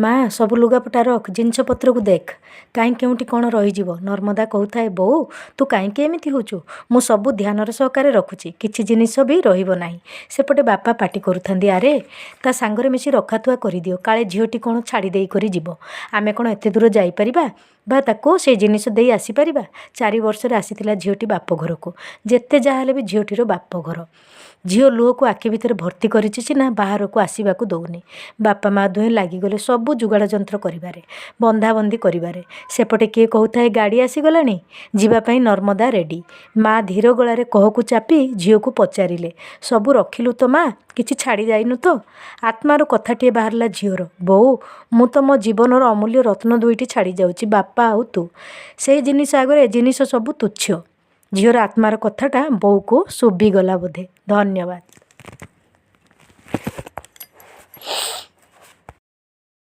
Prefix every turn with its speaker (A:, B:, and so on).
A: ମାଆ ସବୁ ଲୁଗାପଟା ରଖ, ଜିନିଷପତ୍ରକୁ ଦେଖ, କାହିଁ କେଉଁଠି କ'ଣ ରହିଯିବ। ନର୍ମଦା କହୁଥାଏ, ବୋଉ ତୁ କାହିଁକି ଏମିତି ହେଉଛୁ? ମୁଁ ସବୁ ଧ୍ୟାନର ସହକାରେ ରଖୁଛି, କିଛି ଜିନିଷ ବି ରହିବ ନାହିଁ। ସେପଟେ ବାପା ପାଟି କରୁଥାନ୍ତି, ଆରେ ତା ସାଙ୍ଗରେ ମିଶି ରଖାଥୁଆ କରିଦିଅ, କାଳେ ଝିଅଟି କ'ଣ ଛାଡ଼ି ଦେଇ କରି ଯିବ। ଆମେ କ'ଣ ଏତେ ଦୂର ଯାଇପାରିବା ବା ତାକୁ ସେଇ ଜିନିଷ ଦେଇ ଆସିପାରିବା? 4 ବର୍ଷରେ ଆସିଥିଲା ଝିଅଟି ବାପ ଘରକୁ, ଯେତେ ଯାହା ହେଲେ ବି ଝିଅଟିର ବାପ ଘର। ଝିଅ ଲୁହକୁ ଆଖି ଭିତରେ ଭର୍ତ୍ତି କରିଛି ସିନା ବାହାରକୁ ଆସିବାକୁ ଦେଉନି। ବାପା ମା' ଦୁହେଁ ଲାଗିଗଲେ ସବୁ ଯୋଗାଡ଼ ଯନ୍ତ୍ର କରିବାରେ, ବନ୍ଧାବନ୍ଧି କରିବାରେ। ସେପଟେ କିଏ କହୁଥାଏ, ଗାଡ଼ି ଆସିଗଲାଣି, ଯିବା ପାଇଁ ନର୍ମଦା ରେଡ଼ି। ମା' ଧୀର ଗଳାରେ କହକୁ ଚାପି ଝିଅକୁ ପଚାରିଲେ, ସବୁ ରଖିଲୁ ତ ମା', କିଛି ଛାଡ଼ି ଯାଇନୁ ତ? ଆତ୍ମାରୁ କଥାଟିଏ ବାହାରିଲା ଝିଅର, ବୋଉ ମୁଁ ତ ମୋ ଜୀବନର ଅମୂଲ୍ୟ ରତ୍ନ ଦୁଇଟି ଛାଡ଼ି ଯାଉଛି, ବାପା ଆଉ ତୁ। ସେଇ ଜିନିଷ ଆଗରେ ଏ ଜିନିଷ ସବୁ ତୁଚ୍ଛ। ଝିଅର ଆତ୍ମାର କଥାଟା ବୋଉକୁ ଶୁଭିଗଲା ବୋଧେ। ଧନ୍ୟବାଦ।